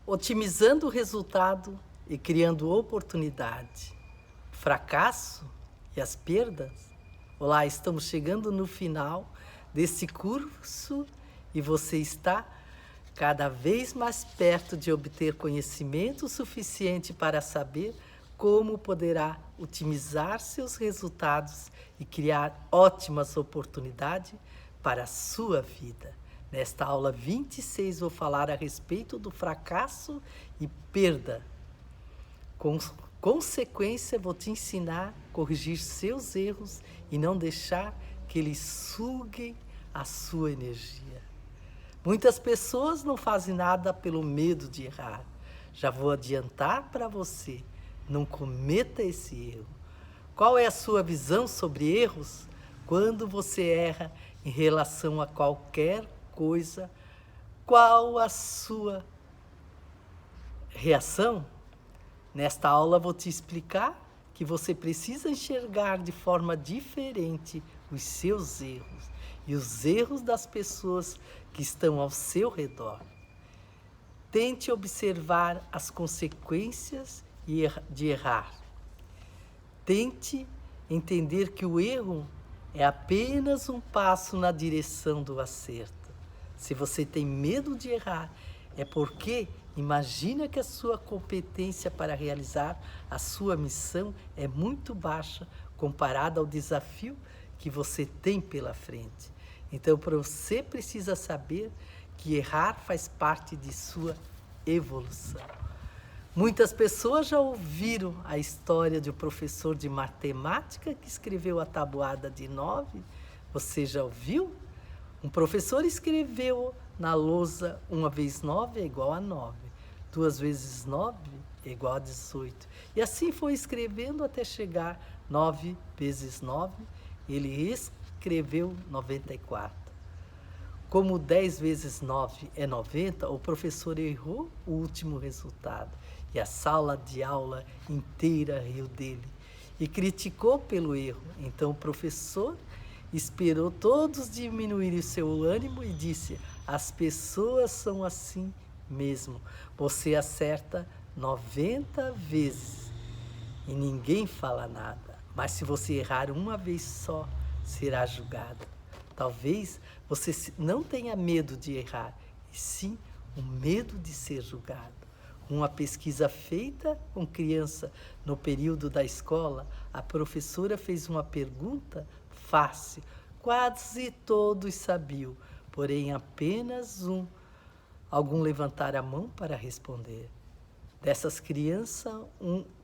otimizando o resultado e criando oportunidade. Fracasso e as perdas. Olá, estamos chegando no final desse curso e você está cada vez mais perto de obter conhecimento suficiente para saber como poderá otimizar seus resultados e criar ótimas oportunidades para a sua vida. Nesta aula 26, vou falar a respeito do fracasso e perda. Com consequência, vou te ensinar a corrigir seus erros e não deixar que eles suguem a sua energia. Muitas pessoas não fazem nada pelo medo de errar. Já vou adiantar para você, não cometa esse erro. Qual é a sua visão sobre erros? Quando você erra em relação a qualquer coisa, qual a sua reação? Nesta aula vou te explicar que você precisa enxergar de forma diferente os seus erros e os erros das pessoas que estão ao seu redor. Tente observar as consequências de errar. Tente entender que o erro é apenas um passo na direção do acerto. Se você tem medo de errar, é porque imagina que a sua competência para realizar a sua missão é muito baixa comparada ao desafio que você tem pela frente. Então, você precisa saber que errar faz parte de sua evolução. Muitas pessoas já ouviram a história de um professor de matemática que escreveu a tabuada de 9. Você já ouviu? Um professor escreveu na lousa 1 vezes 9 é igual a 9. 2 vezes 9 é igual a 18. E assim foi escrevendo até chegar 9 vezes 9. Ele escreveu 94. Como 10 vezes 9 é 90, o professor errou o último resultado. E a sala de aula inteira riu dele e criticou pelo erro. Então o professor esperou todos diminuírem o seu ânimo e disse: as pessoas são assim mesmo. Você acerta 90 vezes e ninguém fala nada. Mas se você errar uma vez só, será julgado. Talvez você não tenha medo de errar, e sim o medo de ser julgado. Uma pesquisa feita com criança no período da escola, a professora fez uma pergunta fácil. Quase todos sabiam, porém apenas algum levantaram a mão para responder. Dessas crianças,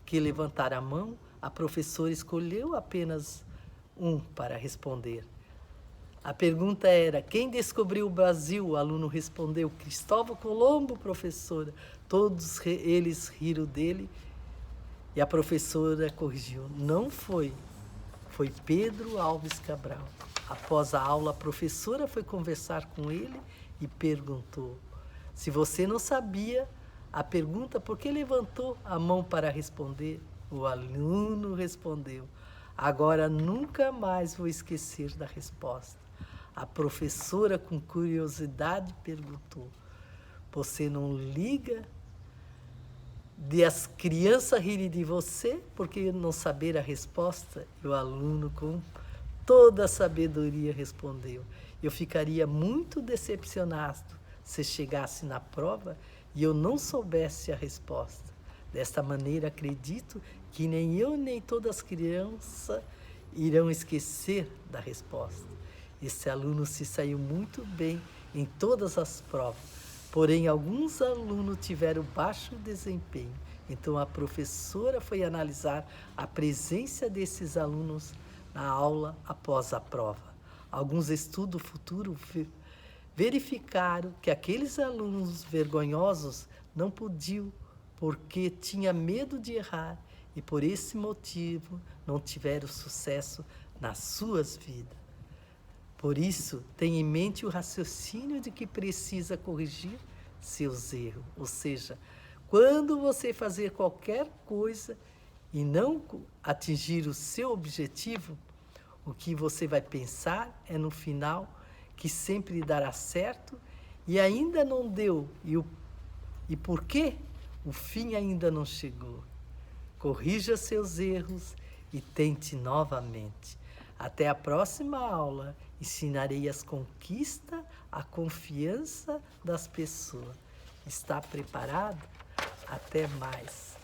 que levantaram a mão, a professora escolheu apenas um para responder. A pergunta era: quem descobriu o Brasil? O aluno respondeu: Cristóvão Colombo, professora. Todos eles riram dele e a professora corrigiu: não foi, foi Pedro Alves Cabral. Após a aula, a professora foi conversar com ele e perguntou: se você não sabia a pergunta, por que levantou a mão para responder? O aluno respondeu: agora nunca mais vou esquecer da resposta. A professora, com curiosidade, perguntou: você não liga de as crianças rirem de você porque não saber a resposta? E o aluno, com toda a sabedoria, respondeu: eu ficaria muito decepcionado se chegasse na prova e eu não soubesse a resposta. Desta maneira, acredito que nem eu nem todas as crianças irão esquecer da resposta. Esse aluno se saiu muito bem em todas as provas, porém alguns alunos tiveram baixo desempenho. Então a professora foi analisar a presença desses alunos na aula após a prova. Alguns estudos futuros verificaram que aqueles alunos vergonhosos não podiam porque tinha medo de errar e por esse motivo não tiveram sucesso nas suas vidas. Por isso, tenha em mente o raciocínio de que precisa corrigir seus erros. Ou seja, quando você fazer qualquer coisa e não atingir o seu objetivo, o que você vai pensar é no final que sempre dará certo e ainda não deu E por quê? O fim ainda não chegou. Corrija seus erros e tente novamente. Até a próxima aula. Ensinarei as conquistas, a confiança das pessoas. Está preparado? Até mais.